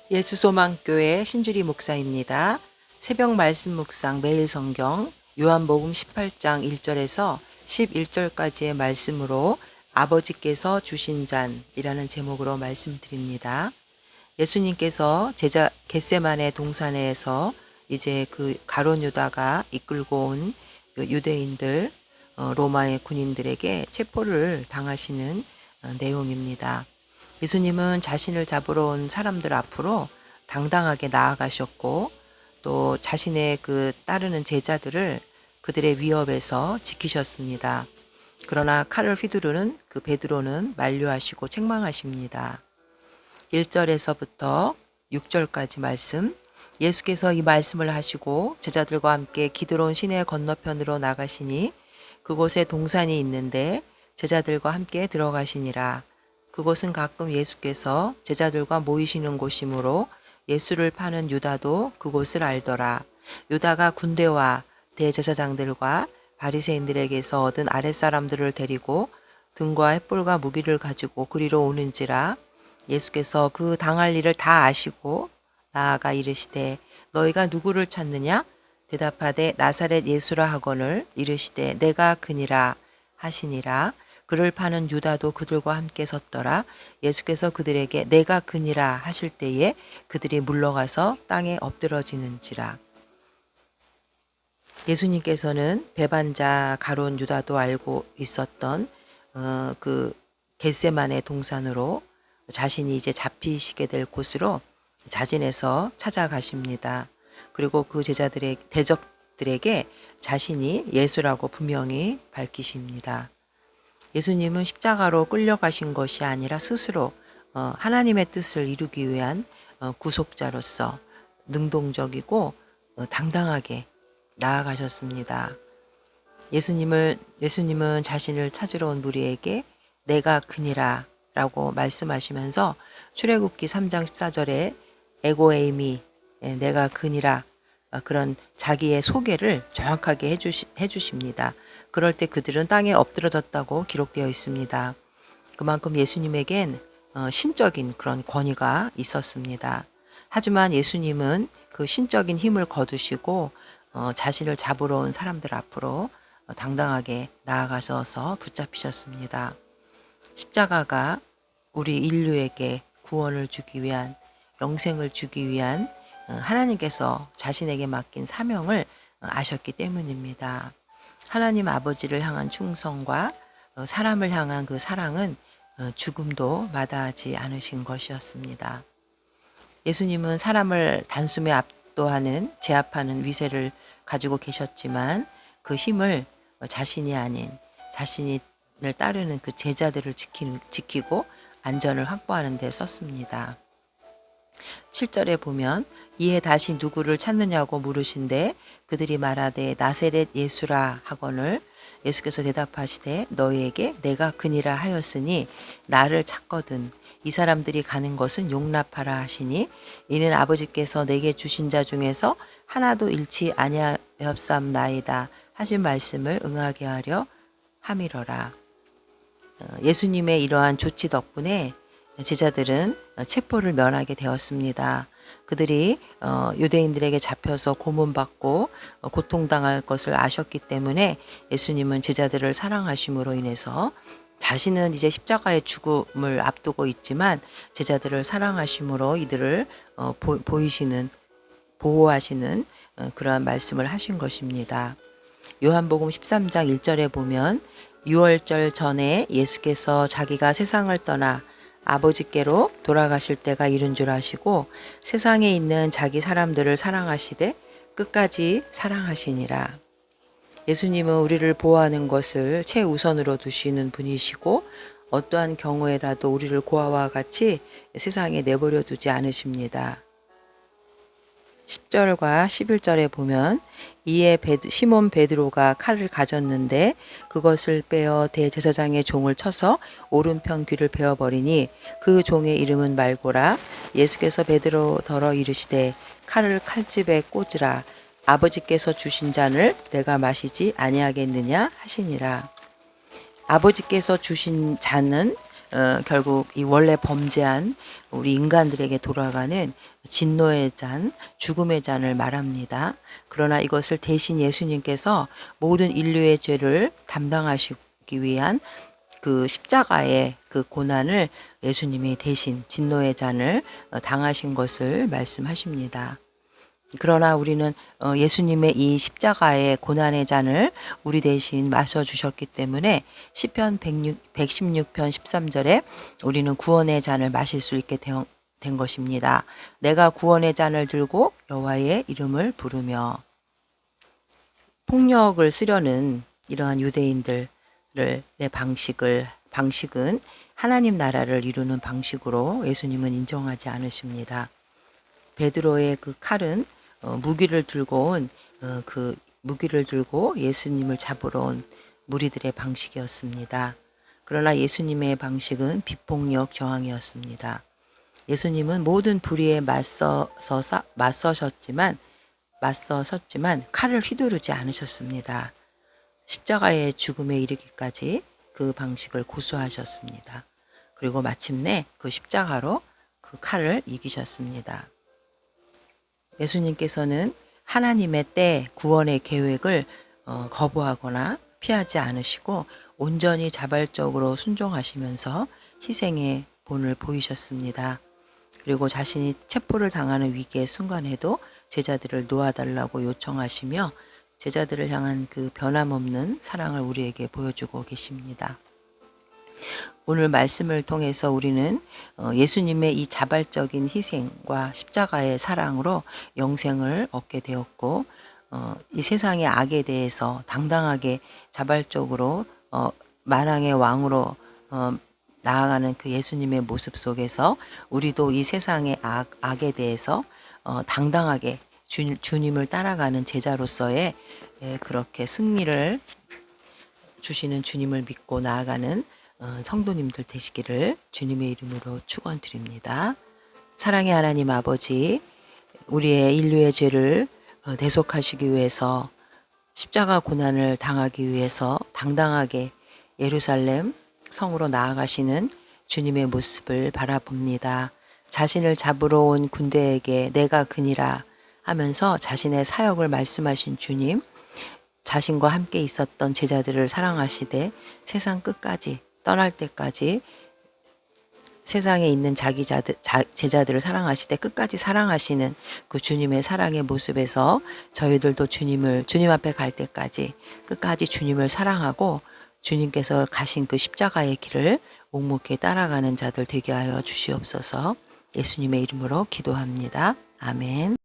예수소망교회 신주리 목사입니다. 새벽 말씀 묵상 매일 성경 요한복음 18장 1절에서 11절까지의 말씀으로 아버지께서 주신 잔이라는 제목으로 말씀드립니다. 예수님께서 제자 겟세마네 동산에서 이제 그 가룟 유다가 이끌고 온 유대인들 로마의 군인들에게 체포를 당하시는 내용입니다. 예수님은 자신을 잡으러 온 사람들 앞으로 당당하게 나아가셨고 또 자신의 그 따르는 제자들을 그들의 위협에서 지키셨습니다. 그러나 칼을 휘두르는 그 베드로는 만류하시고 책망하십니다. 1절에서부터 6절까지 말씀, 예수께서 이 말씀을 하시고 제자들과 함께 기드론 시내 건너편으로 나가시니 그곳에 동산이 있는데 제자들과 함께 들어가시니라. 그곳은 가끔 예수께서 제자들과 모이시는 곳이므로 예수를 파는 유다도 그곳을 알더라. 유다가 군대와 대제사장들과 바리새인들에게서 얻은 아랫사람들을 데리고 등과 횃불과 무기를 가지고 그리로 오는지라. 예수께서 그 당할 일을 다 아시고 나아가 이르시되 너희가 누구를 찾느냐? 대답하되 나사렛 예수라 하거늘 이르시되 내가 그니라 하시니라. 그를 파는 유다도 그들과 함께 섰더라. 예수께서 그들에게 내가 그니라 하실 때에 그들이 물러가서 땅에 엎드러지는지라. 예수님께서는 배반자 가룟 유다도 알고 있었던 그 겟세마네 동산으로 자신이 이제 잡히시게 될 곳으로 자진해서 찾아가십니다. 그리고 그 제자들의 대적들에게 자신이 예수라고 분명히 밝히십니다. 예수님은 십자가로 끌려가신 것이 아니라 스스로 하나님의 뜻을 이루기 위한 구속자로서 능동적이고 당당하게 나아가셨습니다. 예수님은 자신을 찾으러 온 무리에게 내가 그니라 라고 말씀하시면서 출애굽기 3장 14절에 에고에이미 내가 그니라 그런 자기의 소개를 정확하게 해주십니다. 그럴 때 그들은 땅에 엎드러졌다고 기록되어 있습니다. 그만큼 예수님에겐 신적인 그런 권위가 있었습니다. 하지만 예수님은 그 신적인 힘을 거두시고 자신을 잡으러 온 사람들 앞으로 당당하게 나아가셔서 붙잡히셨습니다. 십자가가 우리 인류에게 구원을 주기 위한 영생을 주기 위한 하나님께서 자신에게 맡긴 사명을 아셨기 때문입니다. 하나님 아버지를 향한 충성과 사람을 향한 그 사랑은 죽음도 마다하지 않으신 것이었습니다. 예수님은 사람을 단숨에 압도하는 제압하는 위세를 가지고 계셨지만 그 힘을 자신이 아닌 자신을 따르는 그 제자들을 지키고 안전을 확보하는 데 썼습니다. 7절에 보면 이에 다시 누구를 찾느냐고 물으신데 그들이 말하되 나사렛 예수라 하거늘 예수께서 대답하시되 너희에게 내가 그니라 하였으니 나를 찾거든 이 사람들이 가는 것은 용납하라 하시니 이는 아버지께서 내게 주신 자 중에서 하나도 잃지 아니하였삼나이다 하신 말씀을 응하게 하려 함이러라. 예수님의 이러한 조치 덕분에 제자들은 체포를 면하게 되었습니다. 그들이 유대인들에게 잡혀서 고문받고 고통당할 것을 아셨기 때문에 예수님은 제자들을 사랑하심으로 인해서 자신은 이제 십자가의 죽음을 앞두고 있지만 제자들을 사랑하심으로 이들을 보호하시는 그러한 말씀을 하신 것입니다. 요한복음 13장 1절에 보면 유월절 전에 예수께서 자기가 세상을 떠나 아버지께로 돌아가실 때가 이른 줄 아시고 세상에 있는 자기 사람들을 사랑하시되 끝까지 사랑하시니라. 예수님은 우리를 보호하는 것을 최우선으로 두시는 분이시고 어떠한 경우에라도 우리를 고아와 같이 세상에 내버려 두지 않으십니다. 10절과 11절에 보면 이에 시몬 베드로가 칼을 가졌는데 그것을 빼어 대제사장의 종을 쳐서 오른편 귀를 베어버리니 그 종의 이름은 말고라. 예수께서 베드로더러 이르시되 칼을 칼집에 꽂으라. 아버지께서 주신 잔을 내가 마시지 아니하겠느냐 하시니라. 아버지께서 주신 잔은 결국 이 원래 범죄한 우리 인간들에게 돌아가는 진노의 잔, 죽음의 잔을 말합니다. 그러나 이것을 대신 예수님께서 모든 인류의 죄를 담당하시기 위한 그 십자가의 그 고난을 예수님이 대신 진노의 잔을 당하신 것을 말씀하십니다. 그러나 우리는 예수님의 이 십자가의 고난의 잔을 우리 대신 마셔주셨기 때문에 시편 116편 13절에 우리는 구원의 잔을 마실 수 있게 된 것입니다. 내가 구원의 잔을 들고 여호와의 이름을 부르며. 폭력을 쓰려는 이러한 유대인들의 방식은 하나님 나라를 이루는 방식으로 예수님은 인정하지 않으십니다. 베드로의 그 칼은 무기를 들고 예수님을 잡으러 온 무리들의 방식이었습니다. 그러나 예수님의 방식은 비폭력 저항이었습니다. 예수님은 모든 불의에 맞서셨지만 칼을 휘두르지 않으셨습니다. 십자가의 죽음에 이르기까지 그 방식을 고수하셨습니다. 그리고 마침내 그 십자가로 그 칼을 이기셨습니다. 예수님께서는 하나님의 때 구원의 계획을 거부하거나 피하지 않으시고 온전히 자발적으로 순종하시면서 희생의 본을 보이셨습니다. 그리고 자신이 체포를 당하는 위기의 순간에도 제자들을 놓아달라고 요청하시며 제자들을 향한 그 변함없는 사랑을 우리에게 보여주고 계십니다. 오늘 말씀을 통해서 우리는 예수님의 이 자발적인 희생과 십자가의 사랑으로 영생을 얻게 되었고, 이 세상의 악에 대해서 당당하게 자발적으로 만왕의 왕으로 나아가는 그 예수님의 모습 속에서 우리도 이 세상의 악에 대해서 당당하게 주님을 따라가는 제자로서의 그렇게 승리를 주시는 주님을 믿고 나아가는 성도님들 되시기를 주님의 이름으로 축원드립니다. 사랑의 하나님 아버지, 우리의 인류의 죄를 대속하시기 위해서 십자가 고난을 당하기 위해서 당당하게 예루살렘 성으로 나아가시는 주님의 모습을 바라봅니다. 자신을 잡으러 온 군대에게 내가 그니라 하면서 자신의 사역을 말씀하신 주님, 자신과 함께 있었던 제자들을 사랑하시되 세상 끝까지 떠날 때까지 세상에 있는 제자들을 사랑하시되 끝까지 사랑하시는 그 주님의 사랑의 모습에서 저희들도 주님 앞에 갈 때까지 끝까지 주님을 사랑하고 주님께서 가신 그 십자가의 길을 묵묵히 따라가는 자들 되게 하여 주시옵소서. 예수님의 이름으로 기도합니다. 아멘.